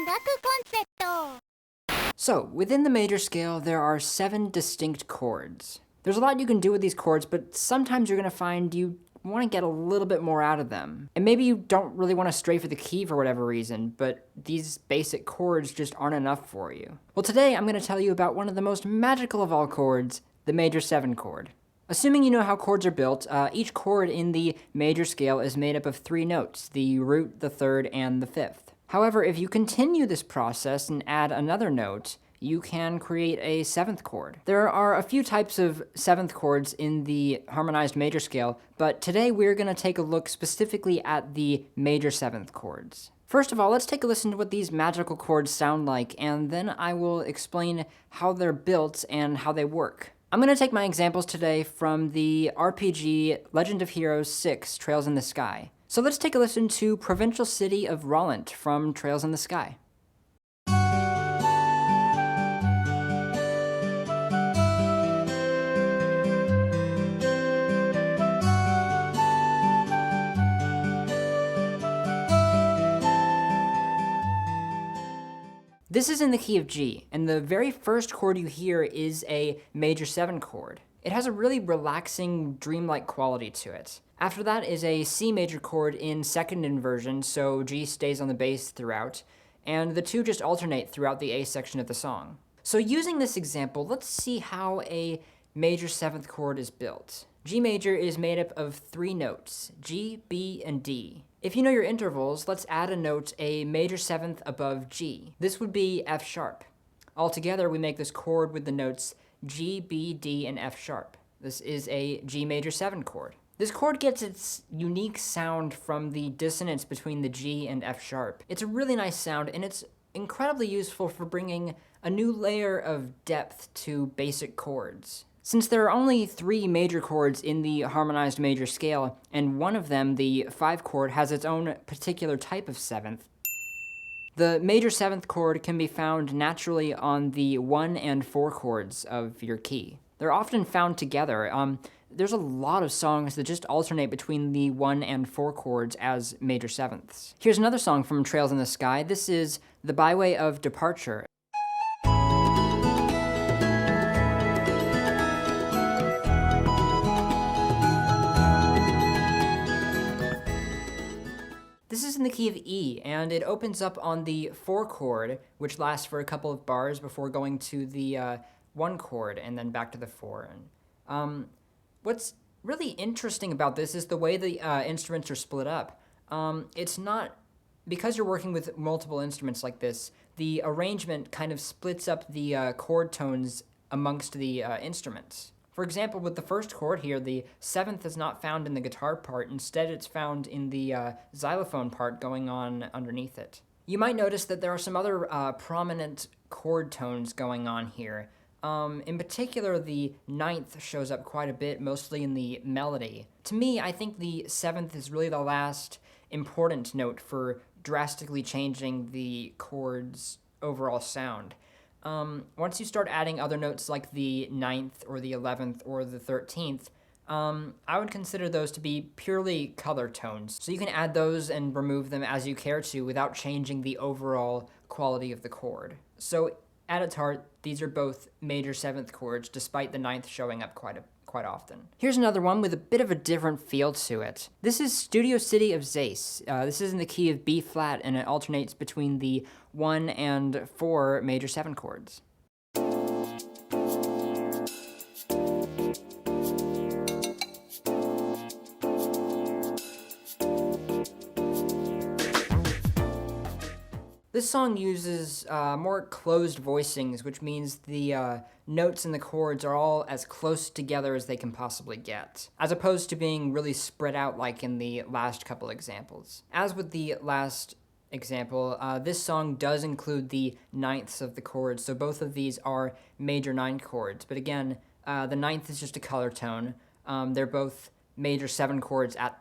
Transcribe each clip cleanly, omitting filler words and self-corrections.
Ongaku concept. So, within the major scale, there are 7 distinct chords. There's a lot you can do with these chords, but sometimes you're going to find you want to get a little bit more out of them. And maybe you don't really want to stray for the key for whatever reason, but these basic chords just aren't enough for you. Well, today I'm going to tell you about one of the most magical of all chords, the major 7 chord. Assuming you know how chords are built, each chord in the major scale is made up of 3 notes, the root, the third, and the fifth. However, if you continue this process and add another note, you can create a 7th chord. There are a few types of 7th chords in the harmonized major scale, but today we're going to take a look specifically at the major 7th chords. First of all, let's take a listen to what these magical chords sound like, and then I will explain how they're built and how they work. I'm going to take my examples today from the RPG Legend of Heroes 6, Trails in the Sky. So let's take a listen to Provincial City of Rollant from Trails in the Sky. This is in the key of G, and the very first chord you hear is a major 7 chord. It has a really relaxing, dreamlike quality to it. After that is a C major chord in second inversion, so G stays on the bass throughout, and the two just alternate throughout the A section of the song. So using this example, let's see how a major 7th chord is built. G major is made up of 3 notes, G, B, and D. If you know your intervals, let's add a note a major 7th above G. This would be F sharp. Altogether, we make this chord with the notes G, B, D, and F sharp. This is a G major 7 chord. This chord gets its unique sound from the dissonance between the G and F sharp. It's a really nice sound, and it's incredibly useful for bringing a new layer of depth to basic chords. Since there are only 3 major chords in the harmonized major scale, and one of them, the 5 chord, has its own particular type of 7th, the major 7th chord can be found naturally on the 1 and 4 chords of your key. They're often found together. There's a lot of songs that just alternate between the 1 and 4 chords as major 7ths. Here's another song from Trails in the Sky. This is The Byway of Departure. This is in the key of E, and it opens up on the 4 chord, which lasts for a couple of bars before going to the 1 chord and then back to the 4. What's really interesting about this is the way the instruments are split up. It's not, because you're working with multiple instruments like this, the arrangement kind of splits up the chord tones amongst the instruments. For example, with the first chord here, the 7th is not found in the guitar part. Instead, it's found in the xylophone part going on underneath it. You might notice that there are some other prominent chord tones going on here. In particular, the 9th shows up quite a bit, mostly in the melody. To me, I think the 7th is really the last important note for drastically changing the chord's overall sound. Once you start adding other notes like the 9th or the 11th or the 13th, I would consider those to be purely color tones. So you can add those and remove them as you care to without changing the overall quality of the chord. So at its heart, these are both major 7th chords, despite the 9th showing up quite often. Here's another one with a bit of a different feel to it. This is Studio City of Zace. This is in the key of B flat, and it alternates between the 1 and 4 major 7 chords. This song uses more closed voicings, which means the notes and the chords are all as close together as they can possibly get, as opposed to being really spread out like in the last couple examples. As with the last example, this song does include the 9ths of the chords, so both of these are major 9 chords. But again, the 9th is just a color tone. They're both major 7 chords at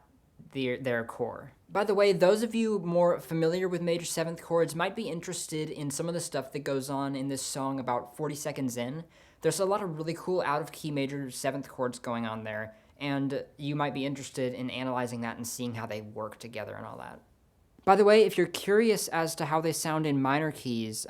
their core. By the way, those of you more familiar with major 7th chords might be interested in some of the stuff that goes on in this song about 40 seconds in. There's a lot of really cool out-of-key major 7th chords going on there, and you might be interested in analyzing that and seeing how they work together and all that. By the way, if you're curious as to how they sound in minor keys,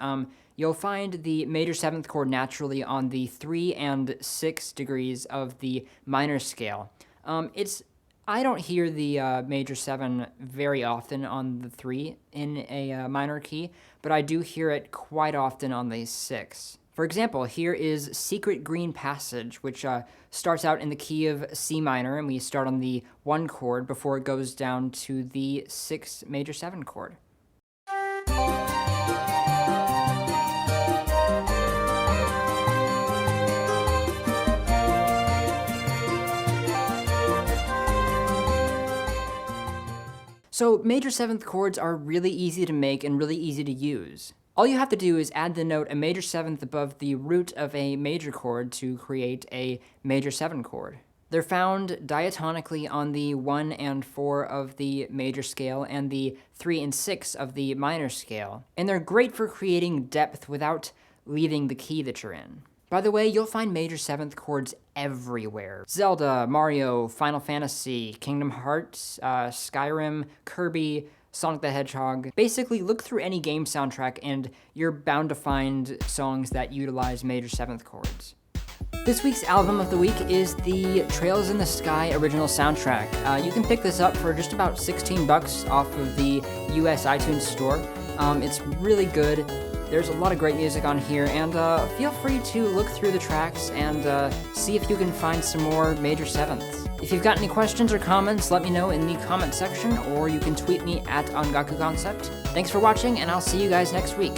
you'll find the major 7th chord naturally on the 3 and 6 degrees of the minor scale. I don't hear the major 7 very often on the 3 in a minor key, but I do hear it quite often on the 6. For example, here is Secret Green Passage, which starts out in the key of C minor, and we start on the 1 chord before it goes down to the 6 major 7 chord. So major 7th chords are really easy to make and really easy to use. All you have to do is add the note a major 7th above the root of a major chord to create a major 7 chord. They're found diatonically on the 1 and 4 of the major scale and the 3 and 6 of the minor scale, and they're great for creating depth without leaving the key that you're in. By the way, you'll find major 7th chords everywhere. Zelda, Mario, Final Fantasy, Kingdom Hearts, Skyrim, Kirby, Sonic the Hedgehog. Basically, look through any game soundtrack and you're bound to find songs that utilize major 7th chords. This week's album of the week is the Trails in the Sky original soundtrack. You can pick this up for just about $16 off of the US iTunes store. It's really good. There's a lot of great music on here, and feel free to look through the tracks and see if you can find some more major 7ths. If you've got any questions or comments, let me know in the comment section, or you can tweet me at Ongaku Concept. Thanks for watching, and I'll see you guys next week.